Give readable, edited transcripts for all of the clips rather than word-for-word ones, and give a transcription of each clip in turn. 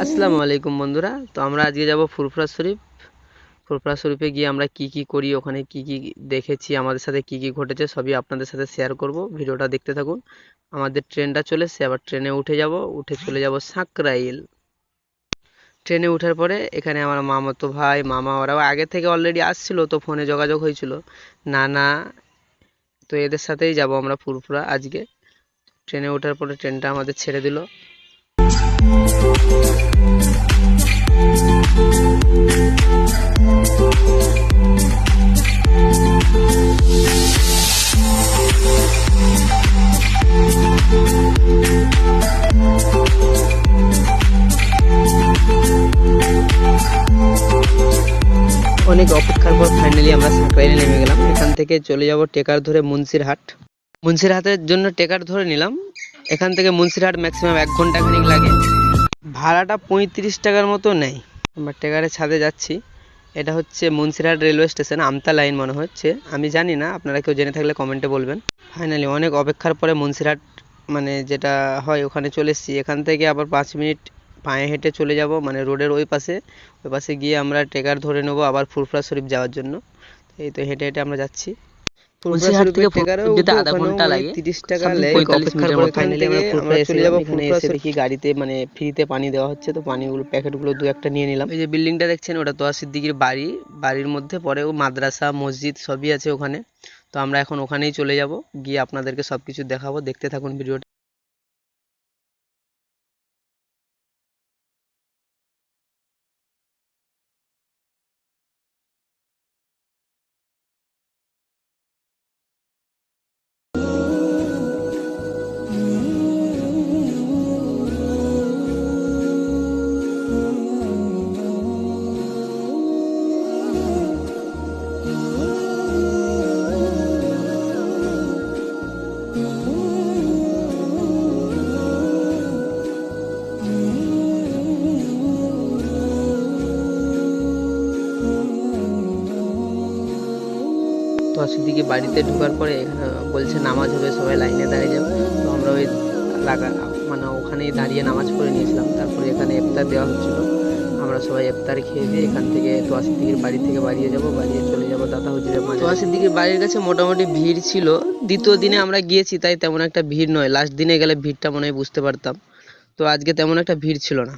আসসালামু আলাইকুম বন্ধুরা। তো আমরা আজকে যাব ফুরফুরা শরীফ। ফুরফুরা শরীফে গিয়ে আমরা কি কি করি, ওখানে কি কি দেখেছি, আমাদের সাথে কি কি ঘটেছে সবই আপনাদের সাথে শেয়ার করব। ভিডিওটা দেখতে থাকুন। আমাদের ট্রেনটা চলে এসেছে, আবার ট্রেনে উঠে যাব, উঠে চলে যাব সাঁকরাইল। ট্রেনে ওঠার পরে এখানে আমার মামাতো ভাই মামা ওরাও আগে থেকে অলরেডি আসছিল, তো ফোনে যোগাযোগ হয়েছিল নানা, তো এদের সাথেই যাব আমরা ফুরফুরা আজকে। ট্রেনে ওঠার পরে ট্রেনটা আমাদের ছেড়ে দিল। অনেক অপেক্ষার পর ফাইনালি আমরা সাঁকরাইলে নেমে গেলাম। এখান থেকে চলে যাব টেকার ধরে মুন্সিরহাট। মুন্সিরহাটের জন্য টেকার ধরে নিলাম। এখান থেকে মুন্সিরহাট ম্যাক্সিমাম 1 ঘন্টা খানিক লাগে। ভাড়াটা 35 টাকার মতো নেয়। আমরা টেকারের ছাদে যাচ্ছি। এটা হচ্ছে মুন্সিরহাট রেলওয়ে স্টেশন, আমতা লাইন মনে হচ্ছে, আমি জানি না, আপনারা কেউ জেনে থাকলে কমেন্টে বলবেন। ফাইনালি অনেক অপেক্ষার পরে মুন্সিরহাট মানে যেটা হয় ওখানে চলে এসেছি। এখান থেকে আবার 5 মিনিট পায়ে হেঁটে চলে যাব, মানে রোডের ওই পাশে গিয়ে আমরা টেকার ধরে নেবো আবার ফুরফুরা শরীফ যাওয়ার জন্য। এই তো হেঁটে হেঁটে আমরা যাচ্ছি। মুন্সিরহাট থেকে ফুরফুরা যেতে আধা ঘন্টা লাগে, 30 টাকা লাগে। 45 মিনিটের মধ্যে ফাইনালি আমরা ফুরফুরা চলে যাব। এখানে এসে দেখি গাড়িতে মানে ফ্রিতে পানি দেওয়া হচ্ছে, তো পানিগুলো প্যাকেটগুলো দু একটা নিয়ে নিলাম। এই যে বিল্ডিংটা দেখছেন ওটা তোয়া সিদ্দিকীর বাড়ি। বাড়ির মধ্যে পরে ও মাদ্রাসা মসজিদ সবই আছে ওখানে। তো আমরা এখন ওখানেই চলে যাব, গিয়ে আপনাদেরকে সবকিছু দেখাবো। দেখতে থাকুন ভিডিওটা। তো সিদ্দিকী বাড়িতে ঢোকার পরে এখানে বলছে নামাজ হবে, সবাই লাইনে দাঁড়িয়ে যাও। তো আমরা ওই মানে ওখানেই দাঁড়িয়ে নামাজ পড়ে নিয়েছিলাম। তারপরে এখানে ইফতার দেওয়া হচ্ছিল। আমরা সবাই ইফতার খেয়ে দিয়ে এখান থেকে তোয়া সিদ্দিকীর বাড়ি থেকে বাড়িয়ে চলে যাব দাদা হুজুরের মাঝে। তোয়া সিদ্দিকীর বাড়ির কাছে মোটামুটি ভিড় ছিল। দ্বিতীয় দিনে আমরা গিয়েছি তাই তেমন একটা ভিড় নয়, লাস্ট দিনে গেলে ভিড়টা মনে হয় বুঝতে পারতাম। তো আজকে তেমন একটা ভিড় ছিল না।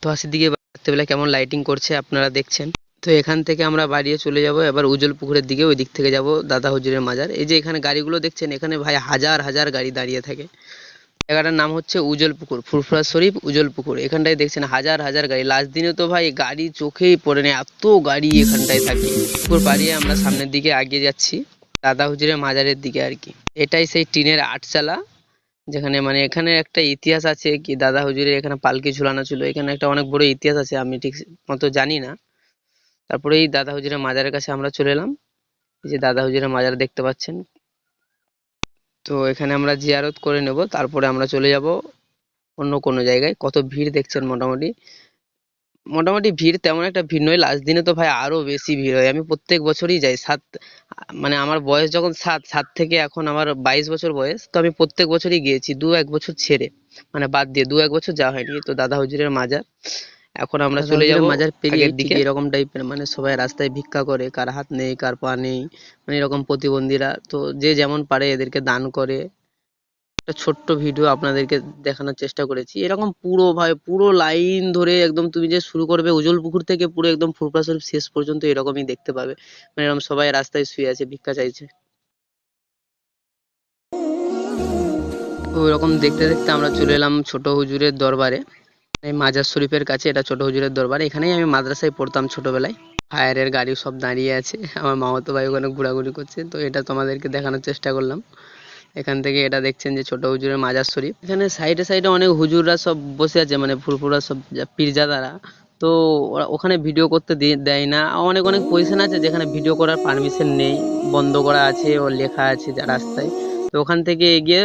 তোয়া সিদ্দিকীর রাত্রেবেলা কেমন লাইটিং করছে আপনারা দেখছেন। তো এখান থেকে আমরা বাড়িয়ে চলে যাব এবার উজল পুকুরের দিকে। ওই দিক থেকে যাব দাদা হুজুরের মাজার। এই যে এখানে গাড়িগুলো দেখছেন, এখানে ভাই হাজার হাজার গাড়ি দাঁড়িয়ে থাকে। জায়গাটার নাম হচ্ছে উজল পুকুর, ফুরফুরা শরীফ উজল পুকুর। এখানটায় দেখছেন হাজার হাজার গাড়ি। লাস্ট দিনে তো ভাই গাড়ি চোখেই পড়ে নেই, এত গাড়ি এখানটায় থাকে। পুকুর পাড়িয়ে আমরা সামনের দিকে এগিয়ে যাচ্ছি, দাদা হুজুরের মাজারের দিকে আর কি। এটাই সেই টিনের আটচালা, যেখানে মানে এখানে একটা ইতিহাস আছে কি, দাদা হুজুরের এখানে পালকি ঝুলানো ছিল। এখানে একটা অনেক বড় ইতিহাস আছে, আমি ঠিক মতো জানি না। তারপরে এই দাদা হুজুরের মাজারের কাছে আমরা চলে এলাম। এই যে দাদা হুজুরের মাজার দেখতে পাচ্ছেন। তো এখানে আমরা জিয়ারত করে নেব, তারপরে আমরা চলে যাব অন্য কোনো জায়গায়। কত ভিড় দেখছেন। মোটামুটি মোটামুটি ভিড় তেমন একটা ভিড় নয়, লাস্ট দিনে তো ভাই আরো বেশি ভিড় হয়। আমি প্রত্যেক বছরই যাই। মানে আমার বয়স যখন সাত থেকে এখন আমার 22 বছর বয়স, তো আমি প্রত্যেক বছরই গিয়েছি, 2-1 বছর ছেড়ে মানে বাদ দিয়ে 2-1 বছর যাওয়া হয়নি। তো দাদা হুজুরের মাজার, এখন আমরা চলে যাব মাজার পেরিয়ে দিকে। এরকম টাইপের মানে সবাই রাস্তায় ভিক্ষা করে, কার হাত নেই কার পা নেই, মানে এরকম প্রতিবন্ধীরা, তো যে যেমন পারে এদেরকে দান করে। একটা ছোট্ট ভিডিও আপনাদেরকে দেখানোর চেষ্টা করেছি। এরকম পুরো ভাই পুরো লাইন ধরে একদম তুমি যে শুরু করবে উজল পুকুর থেকে পুরো একদম ফুরফুরা শরীফ শেষ পর্যন্ত এরকমই দেখতে পাবে। মানে এরকম সবাই রাস্তায় শুয়ে আছে, ভিক্ষা চাইছে। ওইরকম দেখতে দেখতে আমরা চলে এলাম ছোট হুজুরের দরবারে, এই মাজার শরীফের কাছে। এটা ছোট হুজুরের দরবার। এখানেই আমি মাদ্রাসায় পড়তাম ছোটবেলায়। ফায়ারের গাড়ি সব দাঁড়িয়ে আছে, আমার মামাতো ভাই ওখানে ঘোরাঘুরি করছে। তো এটা তোমাদেরকে দেখানোর চেষ্টা করলাম। এখান থেকে এটা দেখছেন যে ছোট হুজুরের মাজার শরীফ। এখানে সাইডে সাইডে অনেক হুজুররা সব বসে আছে, মানে ফুরফুরা সব পীরজাদারা। তো ওখানে ভিডিও করতে দেয় না। অনেক অনেক পজিশন আছে যেখানে ভিডিও করার পারমিশন নেই, বন্ধ করা আছে ও লেখা আছে রাস্তায়। তো ওখান থেকে এগিয়ে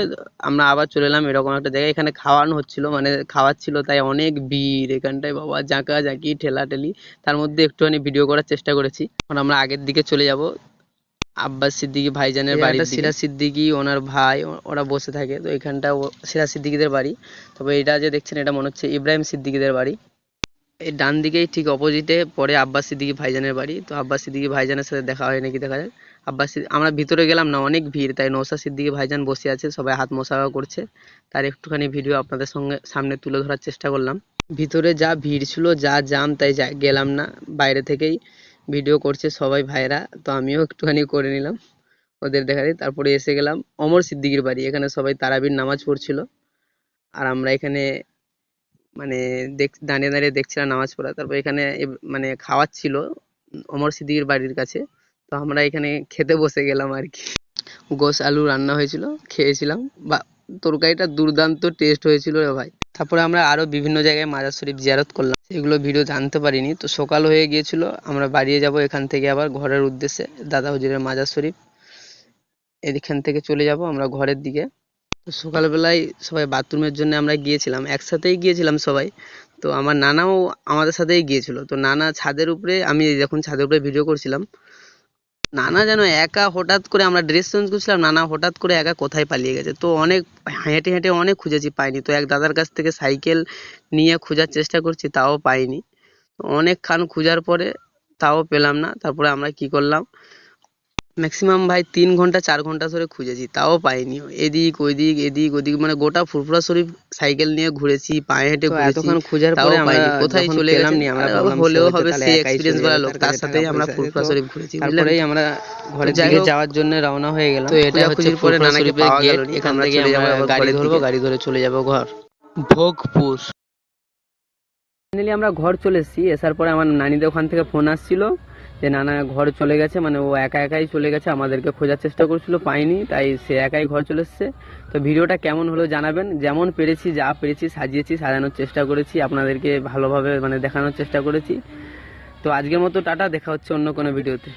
আমরা আবার চলে এলাম এরকম একটা জায়গায়, এখানে খাওয়ানো হচ্ছিল, মানে খাওয়াচ্ছিল, তাই অনেক ভিড় এখানটায় বাবা, ঝাঁকাঝাঁকি ঠেলাঠেলি। তার মধ্যে একটুখানি ভিডিও করার চেষ্টা করেছি। এখন আমরা আগের দিকে চলে যাব আব্বাস সিদ্দিকী ভাইজানের বাড়ি, সিরাজ সিদ্দিকী ওনার ভাই, ওরা বসে থাকে। তো এখানটা সিরাজ সিদ্দিকীদের বাড়ি। তবে এটা যে দেখছেন এটা মনে হচ্ছে ইব্রাহিম সিদ্দিকীদের বাড়ি। এই ডান দিকেই ঠিক অপোজিটে পড়ে আব্বাস সিদ্দিকী ভাইজানের বাড়ি। তো আব্বাস সিদ্দিকী ভাইজানের সাথে দেখা হয় নাকি দেখা যায়। আমরা ভিতরে গেলাম না, অনেক ভিড়, তাই নওশাদ সিদ্দিকী ভাইজান বসে আছে, সবাই হাত মোছাফা করছে। তার একটুখানি ভিডিও আপনাদের সঙ্গে সামনে তুলে ধরার চেষ্টা করলাম। ভিতরে যা ভিড় ছিল, যা জাম, তাই গেলাম না, বাইরে থেকেই ভিডিও করছে সবাই ভাইরা, তো আমিও একটুখানি করে নিলাম ওদের দেখাতে। তারপরে এসে গেলাম ওমর সিদ্দিকীর বাড়ি, এখানে সবাই তারাবির নামাজ পড়ছিল, আর আমরা এখানে মানে দাঁড়িয়ে দাঁড়িয়ে দেখছিলাম নামাজ পড়া। তারপর এখানে মানে খাওয়াচ্ছিল ওমর সিদ্দিকীর বাড়ির কাছে, তো আমরা এখানে খেতে বসে গেলাম আর কি। গোশ আলু রান্না হয়েছিল, খেয়েছিলাম, বা তরকারিটা দুর্দান্ত টেস্ট হয়েছিল রে ভাই। তারপরে আমরা আরো বিভিন্ন জায়গায় মাজার শরীফ জিয়ারত করলাম, এগুলো ভিডিও জানতে পারিনি। তো সকাল হয়ে গিয়েছিল, আমরা বাড়িয়ে যাব এখান থেকে আবার ঘরের উদ্দেশ্যে, দাদা হুজুরের মাজার শরীফ, এখান থেকে চলে যাব আমরা ঘরের দিকে। তো সকালবেলায় সবাই বাথরুমের জন্য আমরা গিয়েছিলাম, একসাথেই গিয়েছিলাম সবাই। তো আমার নানাও আমাদের সাথেই গিয়েছিল। তো নানা ছাদের উপরে, আমি যখন ছাদের উপরে ভিডিও করছিলাম, নানা যেন একা হঠাৎ করে, আমরা ড্রেস চেঞ্জ করছিলাম, নানা হঠাৎ করে একা কোথায় পালিয়ে গেছে। তো অনেক হেঁটে হেঁটে অনেক খুঁজেছি, পাইনি। তো এক দাদার কাছ থেকে সাইকেল নিয়ে খোঁজার চেষ্টা করছি, তাও পাইনি। অনেকক্ষণ খোঁজার পরে তাও পেলাম না। তারপরে আমরা কি করলাম, ম্যাক্সিমাম ভাই 3 ঘন্টা 4 ঘন্টা ধরে খুঁজেছি, তাও পাইনি। এদিক ওদিক মানে গোটা ফুরফুরা শরীফ সাইকেল নিয়ে ঘুরেছি, পায়ে হেঁটে ঘুরেছি, এতক্ষণ খোঁজার পরে পাইনি, কোথায় চলে গেলাম নি আমরা। হলেও হবে সেই এক্সপিরিয়েন্স বলা লোক, তার সাথেই আমরা ফুরফুরা শরীফ ঘুরেছি। তারপরেই আমরা ঘরের দিকে যাওয়ার জন্য রওনা হয়ে গেলাম। তো এটা হচ্ছে পরে নানাকে পাওয়া গেল, এখান থেকে আমরা গাড়ি ধরবো, গাড়ি ধরে চলে যাব ঘর ভোগপুর। ফাইনালি আমরা ঘর চলে এসেছি। আসার পরে আমার নানিদের ওখান থেকে ফোন আসছিল যে নানা ঘর চলে গেছে, মানে ও একা একাই চলে গেছে, আমাদেরকে খোঁজার চেষ্টা করছিল, পাইনি, তাই সে একাই ঘর চলে এসছে। তো ভিডিওটা কেমন হলো জানাবেন। যেমন পেরেছি, যা পেরেছি সাজিয়েছি, সাজানোর চেষ্টা করেছি, আপনাদেরকে ভালোভাবে মানে দেখানোর চেষ্টা করেছি। তো আজকের মতো টাটা, দেখা হচ্ছে অন্য কোনো ভিডিওতে।